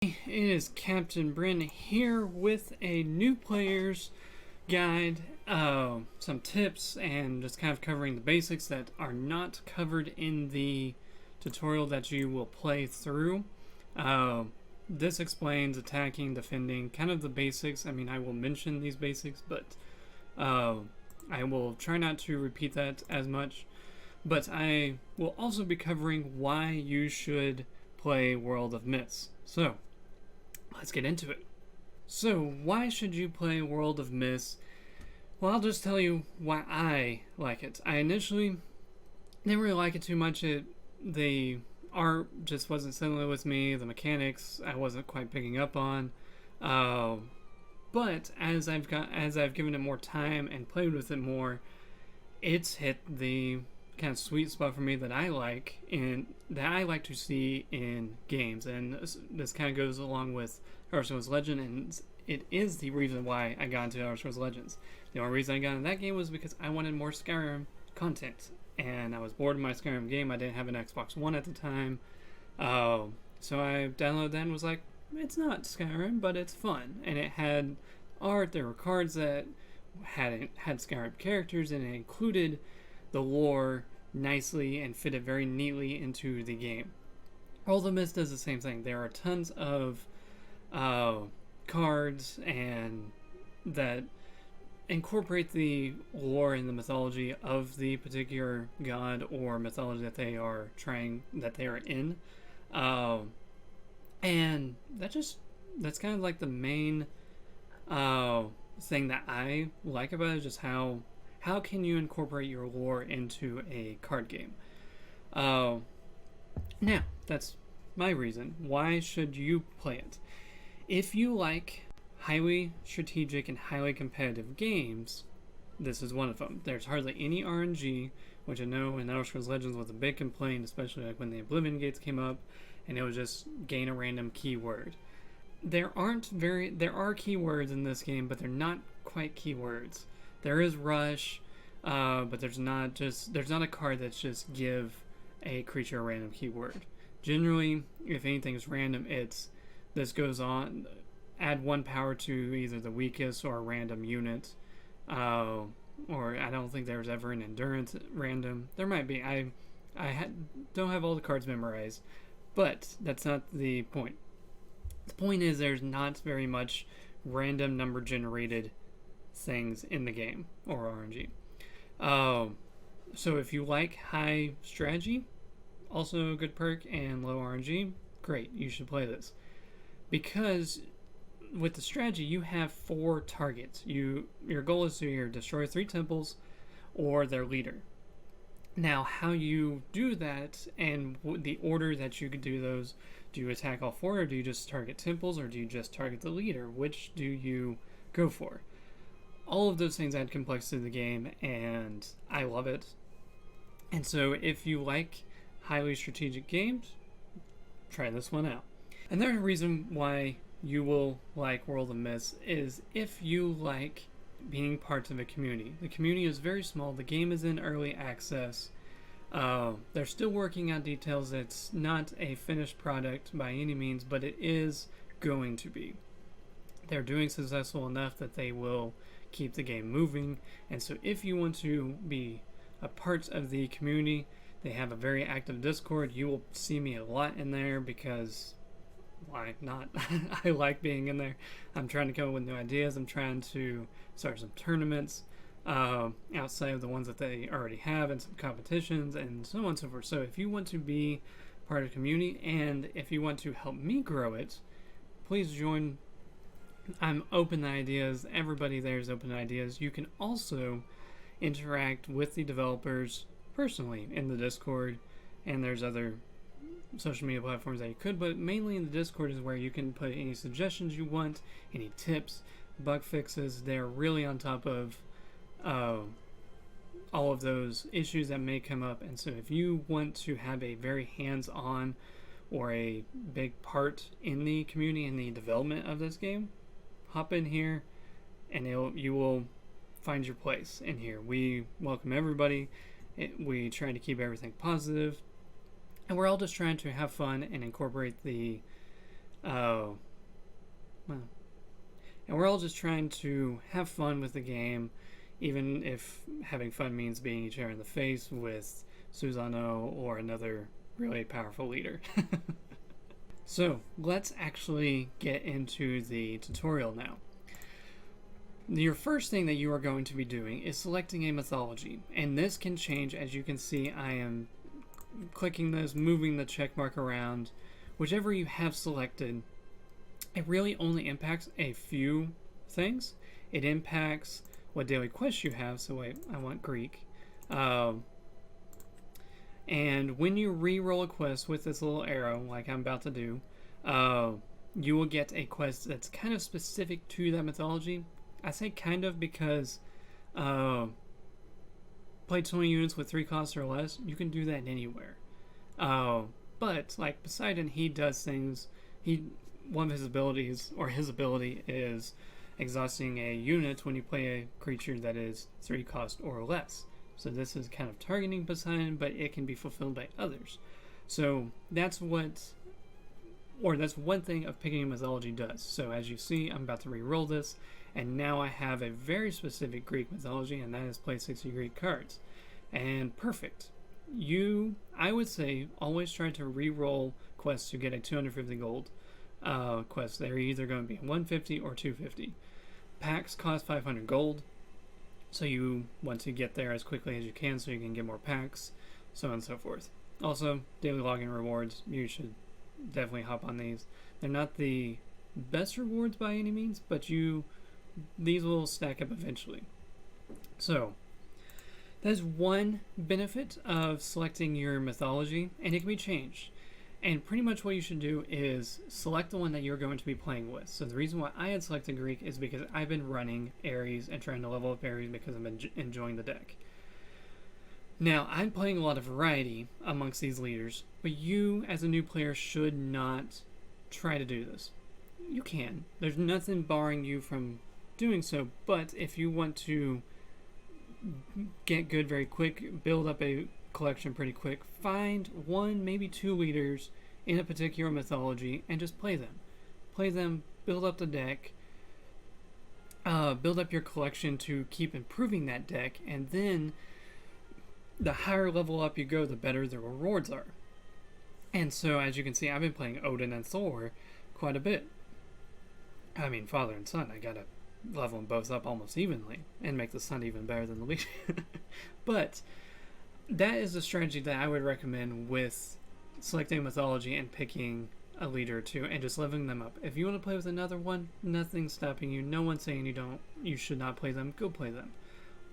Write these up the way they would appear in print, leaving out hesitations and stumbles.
It is Captain Britten here with a new player's guide, some tips, and just kind of covering the basics that are not covered in the tutorial that you will play through. This explains attacking, defending, kind of the basics. I mean, I will mention these basics, but I will try not to repeat that as much. But I will also be covering why you should play World of Myths. So, let's get into it. So, why should you play World of Myths? Well, I'll just tell you why I like it. I initially didn't really like it too much. The art just wasn't similar with me. The mechanics I wasn't quite picking up on. But as I've given it more time and played with it more, it's hit the kind of sweet spot for me that I like to see in games. And this kind of goes along with Elder Scrolls Legend, and it is the reason why I got into Elder Scrolls Legends. The only reason I got into that game was because I wanted more Skyrim content, and I was bored of my Skyrim game. I didn't have an Xbox One at the time, so I downloaded that and was like, it's not Skyrim, but it's fun. And it had art. There were cards that had Skyrim characters, and it included the lore nicely and fit it very neatly into the game. World of Myths does the same thing. There are tons of cards and that incorporate the lore and the mythology of the particular god or mythology that they are in, and that's kind of like the main thing that I like about it, is just how can you incorporate your lore into a card game. Now, that's my reason. Why should you play it? If you like highly strategic and highly competitive games, this is one of them. There's hardly any RNG, which I know in Elder Scrolls Legends was a big complaint, especially like when the Oblivion Gates came up, and it was just gain a random keyword. There are keywords in this game, but they're not quite keywords. There is rush, but there's not a card that's just give a creature a random keyword. Generally, if anything is random, this goes on, add 1 power to either the weakest or a random unit, or I don't think there's ever an endurance random. There might be. I don't have all the cards memorized, but that's not the point. The point is there's not very much random number generated things in the game, or RNG. So if you like high strategy, also a good perk, and low RNG, great, you should play this. Because with the strategy, you have 4 targets. Your goal is to either destroy 3 temples or their leader. Now, how you do that and the order that you could do those, do you attack all 4, or do you just target temples, or do you just target the leader? Which do you go for? All of those things add complexity to the game, and I love it. And so if you like highly strategic games, try this one out. Another reason why you will like World of Myths is if you like being part of a community. The community is very small. The game is in early access. They're still working out details. It's not a finished product by any means, but it is going to be. They're doing successful enough that they will keep the game moving. And so if you want to be a part of the community, they have a very active Discord. You will see me a lot in there because why not? I like being in there. I'm trying to come up with new ideas. I'm trying to start some tournaments outside of the ones that they already have, and some competitions, and so on and so forth. So if you want to be part of the community, and if you want to help me grow it, please join. I'm open to ideas. Everybody there is open to ideas. You can also interact with the developers personally in the Discord, and there's other social media platforms that you could, but mainly in the Discord is where you can put any suggestions you want, any tips, bug fixes. They're really on top of all of those issues that may come up. And so if you want to have a very hands-on or a big part in the community and the development of this game, hop in here and you will find your place in here. We welcome everybody. We try to keep everything positive, and we're all just trying to have fun and incorporate the Oh, well. And we're all just trying to have fun with the game, even if having fun means beating each other in the face with Susano or another really powerful leader. So, let's actually get into the tutorial now. Your first thing that you are going to be doing is selecting a mythology, and this can change. As you can see, I am clicking this, moving the check mark around. Whichever you have selected, it really only impacts a few things. It impacts what daily quests you have. So wait, I want Greek. And when you re-roll a quest with this little arrow, like I'm about to do, you will get a quest that's kind of specific to that mythology. I say kind of because play 20 units with 3 costs or less, you can do that anywhere. But like Poseidon, he does things. One of his abilities, or his ability, is exhausting a unit when you play a creature that is 3 cost or less. So this is kind of targeting Poseidon, but it can be fulfilled by others. So that's one thing of picking a mythology does. So as you see, I'm about to re-roll this, and now I have a very specific Greek mythology, and that is play 60 Greek cards. And perfect. I would say, always try to re-roll quests to get a 250 gold quest. They're either going to be 150 or 250. Packs cost 500 gold, so you want to get there as quickly as you can so you can get more packs, so on and so forth. Also, daily login rewards, you should definitely hop on these. They're not the best rewards by any means, but these will stack up eventually. So, that's one benefit of selecting your mythology, and it can be changed. And pretty much what you should do is select the one that you're going to be playing with. So the reason why I had selected Greek is because I've been running Ares and trying to level up Ares because I've been enjoying the deck. Now, I'm playing a lot of variety amongst these leaders, but you, as a new player, should not try to do this. You can. There's nothing barring you from doing so, but if you want to get good very quick, build up a collection pretty quick, find 1, maybe 2 leaders in a particular mythology and just play them, build up the deck, build up your collection to keep improving that deck, and then the higher level up you go, the better the rewards are. And so as you can see, I've been playing Odin and Thor quite a bit. I mean, father and son, I gotta level them both up almost evenly and make the son even better than the leader. But that is a strategy that I would recommend with selecting mythology and picking a leader or two and just leveling them up. If you want to play with another one, nothing's stopping you. No one's saying you should not play them. Go play them.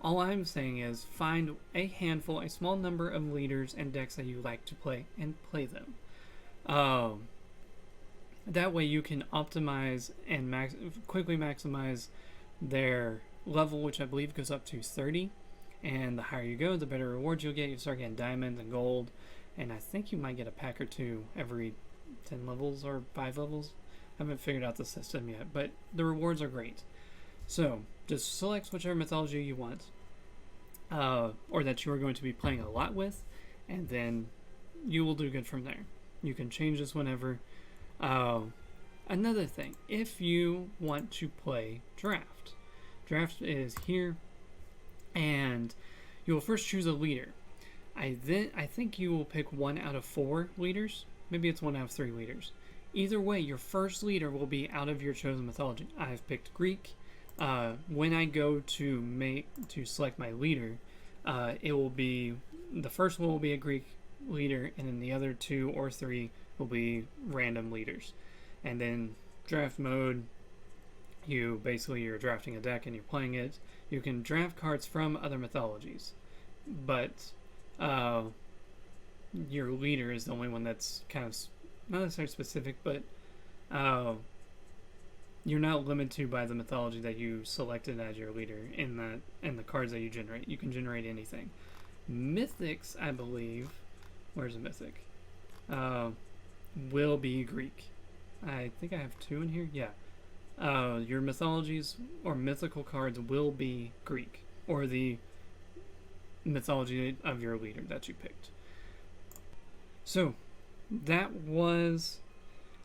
All I'm saying is find a handful, a small number of leaders and decks that you like to play and play them. That way you can optimize and quickly maximize their level, which I believe goes up to 30. And the higher you go, the better rewards you'll get. You start getting diamonds and gold, and I think you might get a pack or 2 every 10 levels or 5 levels. I haven't figured out the system yet, but the rewards are great. So just select whichever mythology you want, or that you are going to be playing a lot with, and then you will do good from there. You can change this whenever. Another thing, if you want to play draft is here, and you will first choose a leader. I think you will pick 1 out of 4 leaders. Maybe it's 1 out of 3 leaders. Either way, your first leader will be out of your chosen mythology. I've picked Greek. When I go to select my leader, it will be the first one will be a Greek leader, and then the other 2 or 3 will be random leaders. And then draft mode, you're drafting a deck and you're playing it. You can draft cards from other mythologies, but your leader is the only one that's kind of not necessarily specific, but you're not limited to by the mythology that you selected as your leader in the cards that you generate. You can generate anything. Mythics, I believe, where's a mythic? Will be Greek. I think I have 2 in here. Yeah. Your mythologies or mythical cards will be Greek, or the mythology of your leader that you picked. So that was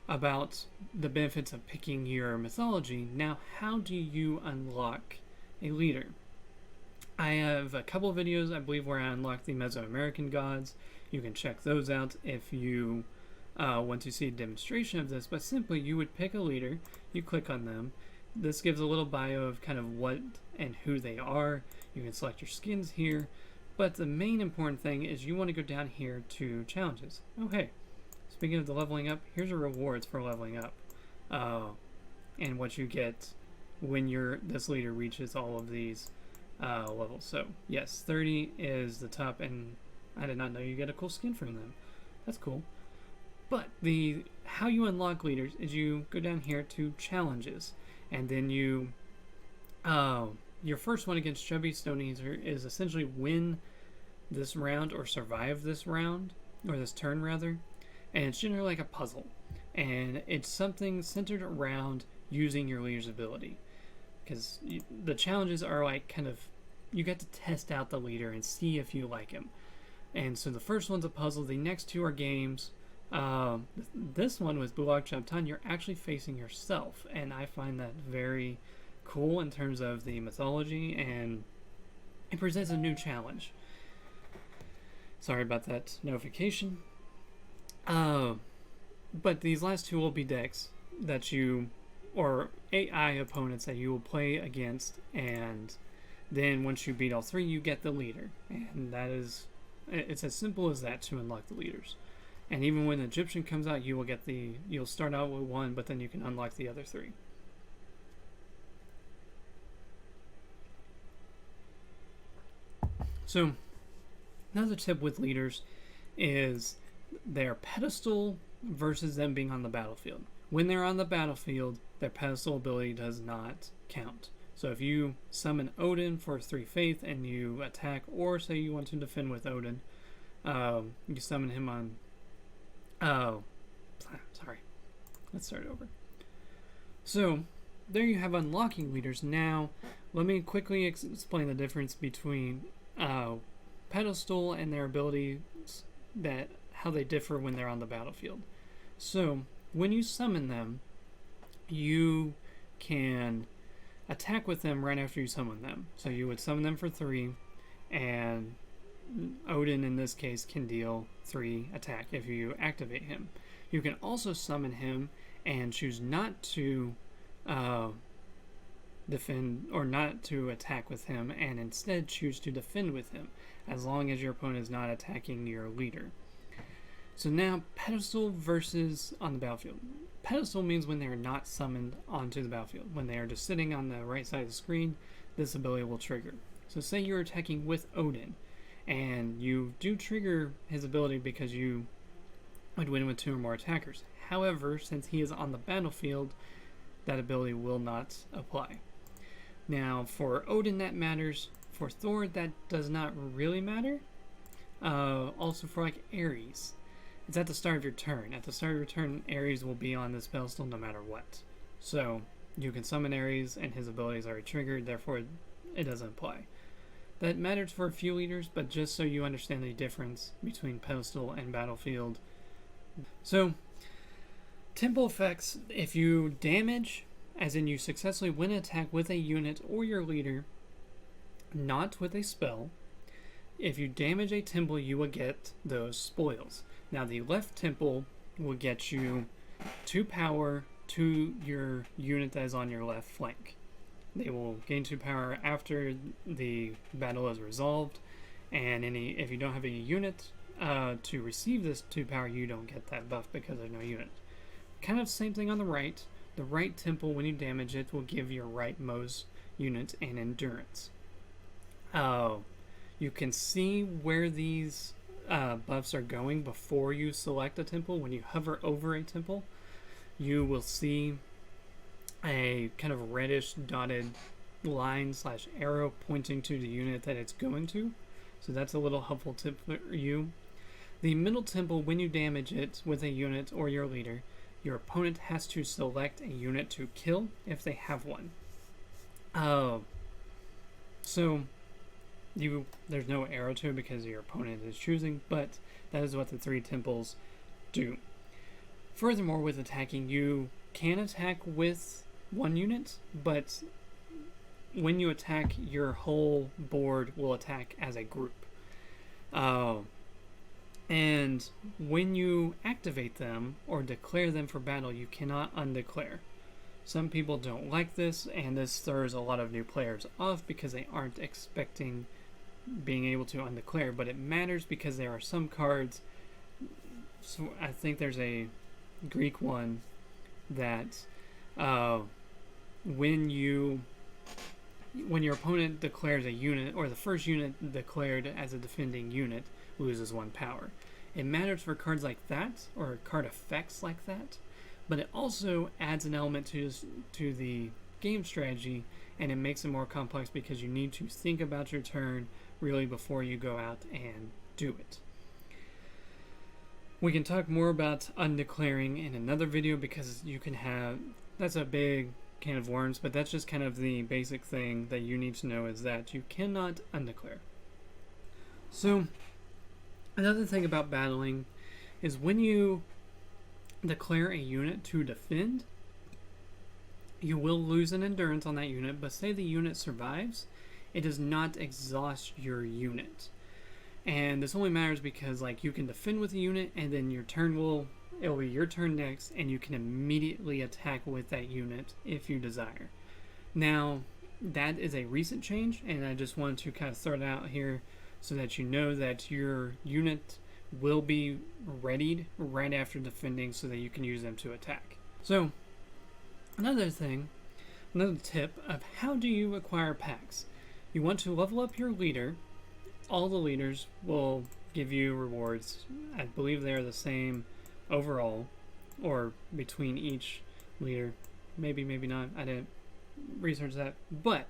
about the benefits of picking your mythology. Now, how do you unlock a leader? I have a couple of videos, I believe, where I unlock the Mesoamerican gods. You can check those out if you want to see a demonstration of this. But simply, you would pick a leader, you click on them. This gives a little bio of kind of what and who they are. You can select your skins here. But the main important thing is you want to go down here to challenges. Oh, hey, speaking of the leveling up, here's your rewards for leveling up. And what you get when this leader reaches all of these levels. So, yes, 30 is the top, and I did not know you get a cool skin from them. That's cool. But how you unlock leaders is you go down here to challenges, and then you your first one against Chubby Stoneyzer is essentially win this round or survive this round, or this turn rather, and it's generally like a puzzle, and it's something centered around using your leader's ability, because the challenges are like kind of, you get to test out the leader and see if you like him. And so the first one's a puzzle, the next two are games. This one with Bulak Chaptan, you're actually facing yourself, and I find that very cool in terms of the mythology, and it presents a new challenge. Sorry about that notification. But these last two will be decks that or AI opponents that you will play against, and then once you beat all three, you get the leader, and it's as simple as that to unlock the leaders. And even when Egyptian comes out, you'll start out with one, but then you can unlock the other three. So, another tip with leaders is their pedestal versus them being on the battlefield. When they're on the battlefield, their pedestal ability does not count. So if you summon Odin for 3 faith and you attack, or say you want to defend with Odin, you summon him on... sorry. Let's start over. So, there you have unlocking leaders. Now, let me quickly explain the difference between pedestal and their abilities, how they differ when they're on the battlefield. So, when you summon them, you can attack with them right after you summon them. So you would summon them for 3, and Odin in this case can deal 3 attack if you activate him. You can also summon him and choose not to defend or not to attack with him, and instead choose to defend with him as long as your opponent is not attacking your leader. So now, pedestal versus on the battlefield. Pedestal means when they are not summoned onto the battlefield. When they are just sitting on the right side of the screen, this ability will trigger. So say you're attacking with Odin, and you do trigger his ability because you would win with 2 or more attackers. However, since he is on the battlefield, that ability will not apply. Now, for Odin that matters. For Thor, that does not really matter. Also for like Ares, it's at the start of your turn. At the start of your turn, Ares will be on this pedestal no matter what. So you can summon Ares and his ability is already triggered, therefore it doesn't apply. That matters for a few leaders, but just so you understand the difference between pedestal and battlefield. So, tempo effects, if you damage, as in you successfully win an attack with a unit or your leader, not with a spell, if you damage a temple, you will get those spoils. Now, the left temple will get you 2 power to your unit that is on your left flank. They will gain 2 power after the battle is resolved, and if you don't have any unit to receive this 2 power, you don't get that buff because there's no unit. Kind of same thing on the right. The right temple, when you damage it, will give your rightmost unit an endurance. You can see where these buffs are going before you select a temple. When you hover over a temple, you will see a kind of reddish dotted line / arrow pointing to the unit that it's going to. So that's a little helpful tip for you. The middle temple, when you damage it with a unit or your leader, your opponent has to select a unit to kill if they have one. So there's no arrow to it because your opponent is choosing, but that is what the 3 temples do. Furthermore, with attacking, you can attack with one unit, but when you attack, your whole board will attack as a group. And when you activate them or declare them for battle, you cannot undeclare. Some people don't like this, and this throws a lot of new players off because they aren't expecting being able to undeclare, but it matters because there are some cards. So I think there's a Greek one that when your opponent declares a unit, or the first unit declared as a defending unit loses 1 power. It matters for cards like that, or card effects like that, but it also adds an element to the game strategy, and it makes it more complex because you need to think about your turn really before you go out and do it. We can talk more about undeclaring in another video because you can have, that's a big can of worms, but that's just kind of the basic thing that you need to know, is that you cannot undeclare. So another thing about battling is when you declare a unit to defend, you will lose an endurance on that unit, but say the unit survives, it does not exhaust your unit. And this only matters because, like, you can defend with a unit, and then it'll be your turn next, and you can immediately attack with that unit if you desire. Now, that is a recent change, and I just wanted to kind of throw it out here so that you know that your unit will be readied right after defending so that you can use them to attack. So, another tip of how do you acquire packs. You want to level up your leader. All the leaders will give you rewards. I believe they are the same overall, or between each leader. Maybe not. I didn't research that. But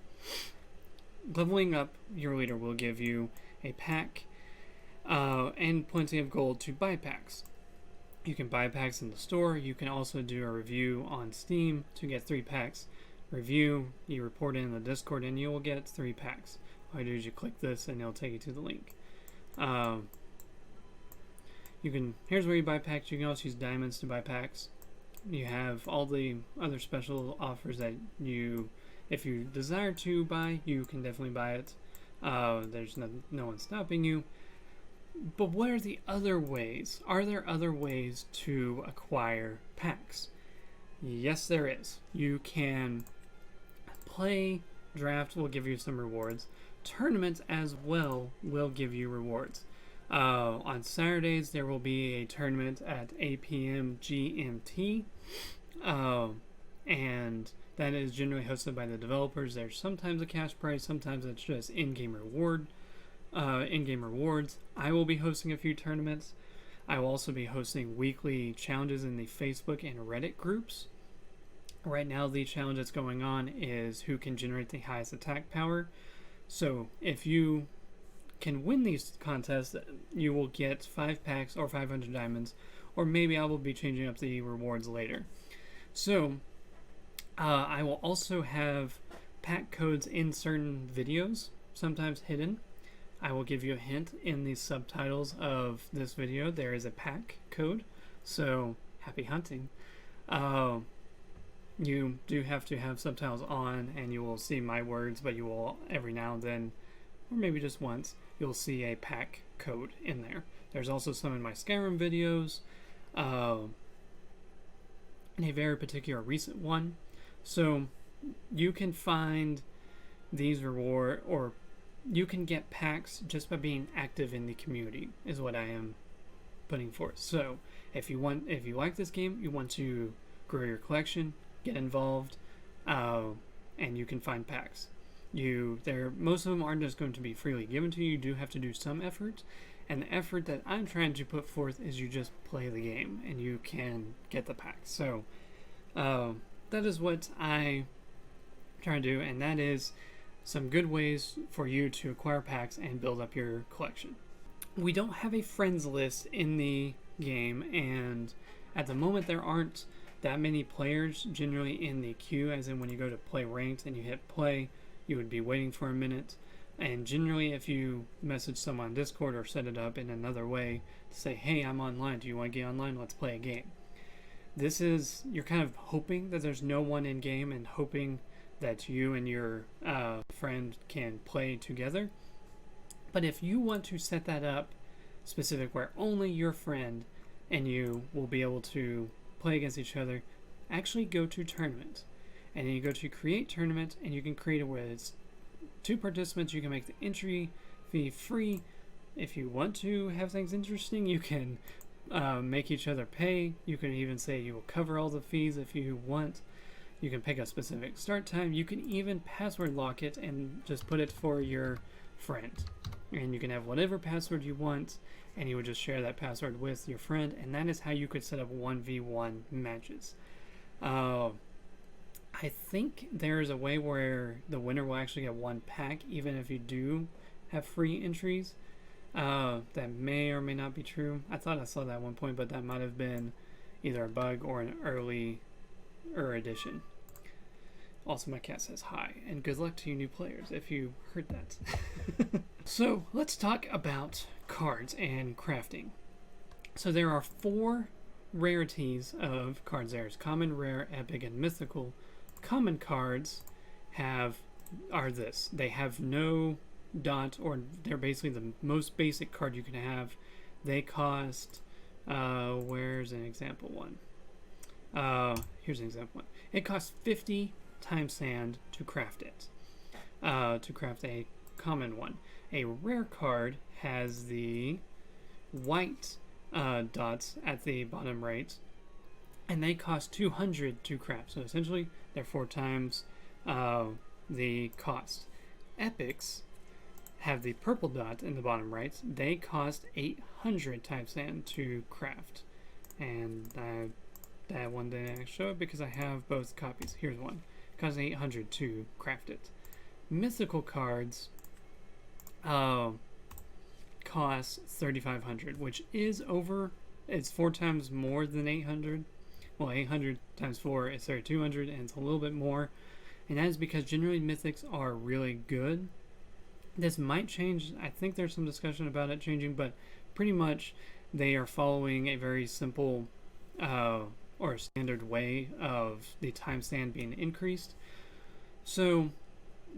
leveling up your leader will give you a pack and plenty of gold to buy packs. You can buy packs in the store. You can also do a review on Steam to get 3 packs. Review, you report it in the Discord, and you will get 3 packs. All you do is you click this and it'll take you to the link. Here's where you buy packs. You can also use diamonds to buy packs. You have all the other special offers that if you desire to buy, you can definitely buy it. There's no one stopping you. But what are the other ways? Are there other ways to acquire packs? Yes, there is. You can play. Draft will give you some rewards. Tournaments as well will give you rewards. On Saturdays, there will be a tournament at 8 p.m. GMT, and that is generally hosted by the developers. There's sometimes a cash prize, sometimes it's just in-game rewards. I will be hosting a few tournaments. I will also be hosting weekly challenges in the Facebook and Reddit groups. Right now, the challenge that's going on is who can generate the highest attack power. So if you can win these contests, you will get 5 packs or 500 diamonds, or maybe I will be changing up the rewards later. So I will also have pack codes in certain videos, sometimes hidden. I will give you a hint in the subtitles of this video. There is a pack code, so happy hunting. You do have to have subtitles on, and you will see my words, but you will every now and then, or maybe just once, you'll see a pack code in there. There's also some in my Skyrim videos, and a very particular recent one. So you can find these or you can get packs just by being active in the community, is what I am putting forth. So if you like this game, you want to grow your collection, get involved, and you can find packs. Most of them aren't just going to be freely given to you. You do have to do some effort, and the effort that I'm trying to put forth is you just play the game and you can get the packs. So that is what I try to do, and that is some good ways for you to acquire packs and build up your collection. We don't have a friends list in the game, and at the moment there aren't that many players generally in the queue, as in when you go to play ranked and you hit play, you would be waiting for a minute. And generally, if you message someone on Discord or set it up in another way to say, hey, I'm online, do you want to get online? Let's play a game. you're kind of hoping that there's no one in game and hoping that you and your friend can play together. But if you want to set that up specific where only your friend and you will be able to play against each other, actually go to tournament. And then you go to create tournament, and you can create it where it's 2 participants. You can make the entry fee free. If you want to have things interesting, you can make each other pay. You can even say you will cover all the fees if you want. You can pick a specific start time. You can even password lock it and just put it for your friend. And you can have whatever password you want, and you would just share that password with your friend, and that is how you could set up 1v1 matches. I think there is a way where the winner will actually get 1 pack, even if you do have free entries. That may or may not be true. I thought I saw that at one point, but that might have been either a bug or an earlier edition. Also, my cat says hi, and good luck to you new players if you heard that. So, let's talk about cards and crafting. So there are 4 rarities of cards. There's common, rare, epic, and mythical. Common cards are this. They have no dot, or they're basically the most basic card you can have. They cost, where's an example one? Here's an example one. It costs 50 times sand to craft it. To craft a common one. A rare card has the white dots at the bottom right, and they cost 200 to craft. So essentially, they're 4 times the cost. Epics have the purple dot in the bottom right. They cost 800 times sand to craft. And that one didn't show it because I have both copies. Here's one. It costs 800 to craft it. Mythical cards costs 3,500, which is it's 4 times more than 800. Well, 800 times 4 is 3,200, and it's a little bit more. And that is because generally mythics are really good. This might change. I think there's some discussion about it changing, but pretty much they are following a very simple or standard way of the time sand being increased. So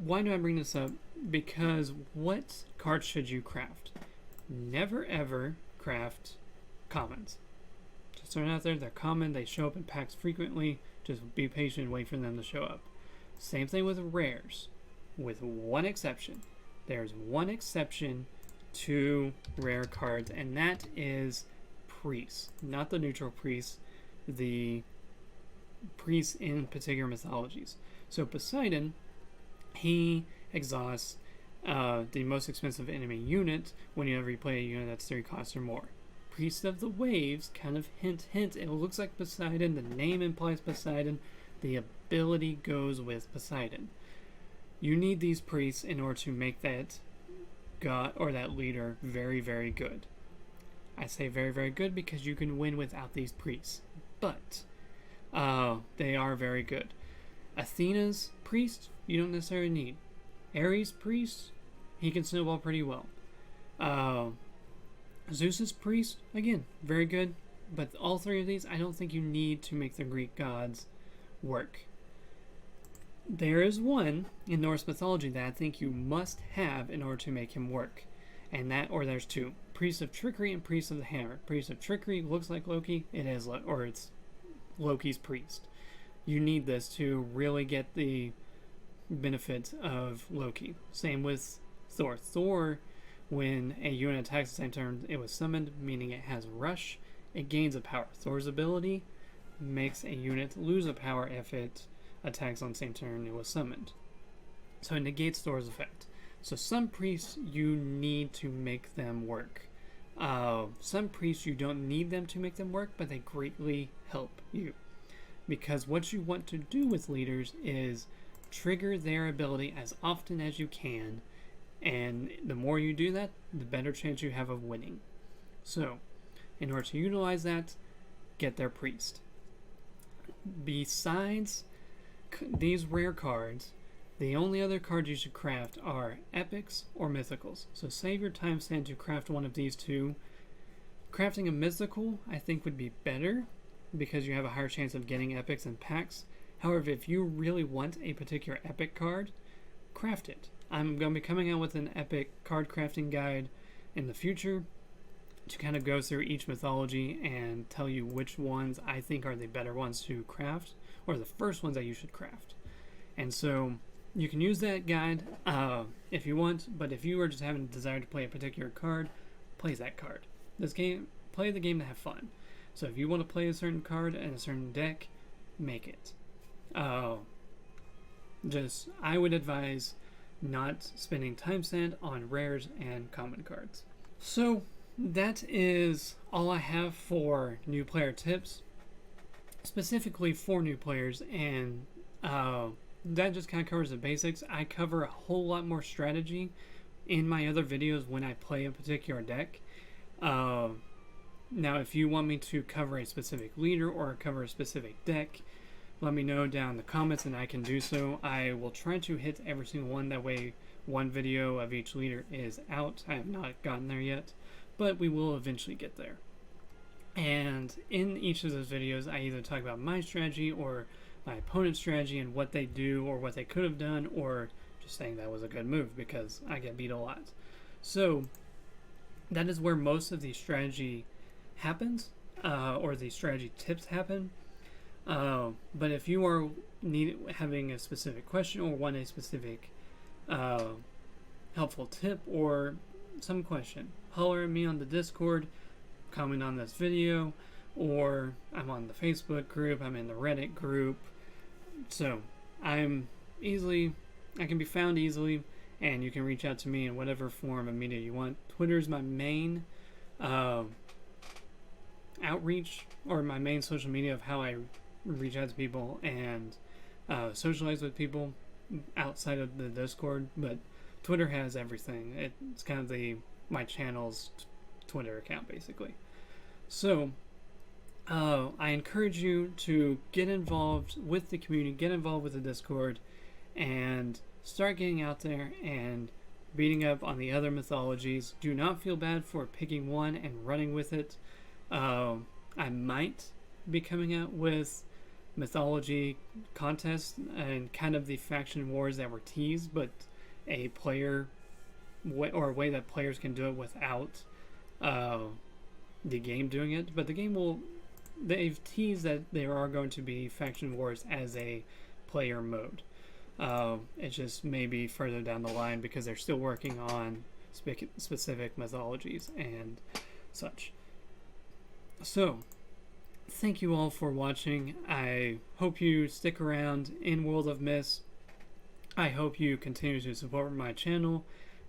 why do I bring this up? Because what cards should you craft? Never ever craft commons. Just throwing out there, they're common, they show up in packs frequently. Just be patient and wait for them to show up. Same thing with rares, with one exception. There's one exception to rare cards, and that is priests. Not the neutral priests, the priests in particular mythologies. So Poseidon, he exhausts the most expensive enemy unit whenever you play a unit that's 3 costs or more. Priest of the Waves, kind of hint, it looks like Poseidon, the name implies Poseidon, the ability goes with Poseidon. You need these priests in order to make that god or that leader very, very good. I say very, very good because you can win without these priests, but they are very good. Athena's priest, you don't necessarily need. Ares' priest, he can snowball pretty well. Zeus's priest, again, very good. But all 3 of these, I don't think you need to make the Greek gods work. There is one in Norse mythology that I think you must have in order to make him work. And there's 2. Priest of Trickery and Priest of the Hammer. Priest of Trickery looks like Loki. It's Loki's priest. You need this to really get the benefit of Loki. Same with Thor. Thor, when a unit attacks the same turn it was summoned, meaning it has rush, it gains a power. Thor's ability makes a unit lose a power if it attacks on the same turn it was summoned. So it negates Thor's effect. So some priests you need to make them work. Some priests you don't need them to make them work, but they greatly help you. Because what you want to do with leaders is trigger their ability as often as you can, and the more you do that, the better chance you have of winning. So, in order to utilize that, get their priest. Besides these rare cards, the only other cards you should craft are epics or mythicals. So save your time sand to craft one of these 2. Crafting a mythical, I think, would be better because you have a higher chance of getting epics and packs. However, if you really want a particular epic card, craft it. I'm going to be coming out with an epic card crafting guide in the future to kind of go through each mythology and tell you which ones I think are the better ones to craft, or the first ones that you should craft. And so you can use that guide if you want, but if you are just having a desire to play a particular card, play that card. Play the game to have fun. So if you want to play a certain card and a certain deck, make it. I would advise not spending time spent on rares and common cards. So that is all I have for new player tips, specifically for new players, and that just kind of covers the basics. I cover a whole lot more strategy in my other videos when I play a particular deck. Now, if you want me to cover a specific leader or cover a specific deck, let me know down in the comments and I can do so. I will try to hit every single one. That way, one video of each leader is out. I have not gotten there yet, but we will eventually get there. And in each of those videos, I either talk about my strategy or my opponent's strategy and what they do or what they could have done, or just saying that was a good move because I get beat a lot. So that is where most of the strategy happens, or the strategy tips happen. But if you are having a specific question or want a specific helpful tip or some question, holler at me on the Discord, comment on this video, or I'm on the Facebook group, I'm in the Reddit group. So I can be found easily, and you can reach out to me in whatever form of media you want. Twitter is my main outreach, or my main social media of how I reach out to people and socialize with people outside of the Discord. But Twitter has everything. It's kind of my channel's Twitter account, basically. So I encourage you to get involved with the community, get involved with the Discord, and start getting out there and beating up on the other mythologies. Do not feel bad for picking one and running with it. I might be coming out with mythology contests and kind of the faction wars that were teased, but a way that players can do it without the game doing it. But they've teased that there are going to be faction wars as a player mode. It just may be further down the line because they're still working on specific mythologies and such. So, thank you all for watching. I hope you stick around in World of Myths. I hope you continue to support my channel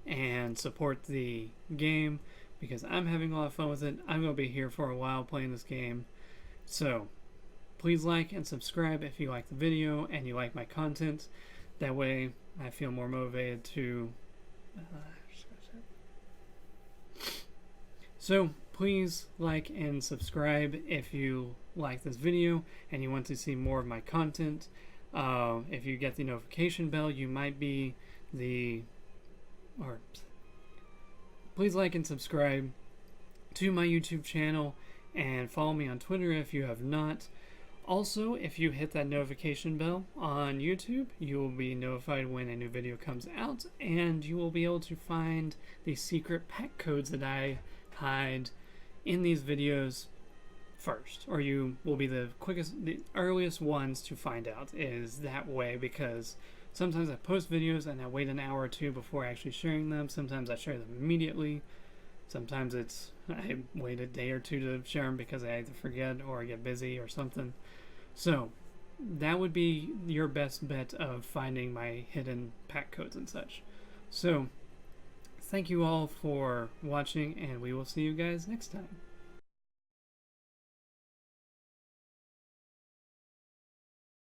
and support the game because I'm having a lot of fun with it. I'm going to be here for a while playing this game. So, please like and subscribe if you like the video and you like my content. That way, I feel more motivated to... So, please like and subscribe if you like this video and you want to see more of my content. If you get the notification bell, you might be please like and subscribe to my YouTube channel and follow me on Twitter if you have not. Also, if you hit that notification bell on YouTube, you will be notified when a new video comes out, and you will be able to find the secret pack codes that I hide in these videos first, or you will be the earliest ones to find out. Is that way because sometimes I post videos and I wait an hour or two before actually sharing them. Sometimes I share them immediately. Sometimes I wait a day or two to share them because I either forget or I get busy or something. So that would be your best bet of finding my hidden pack codes and such. So thank you all for watching, and we will see you guys next time.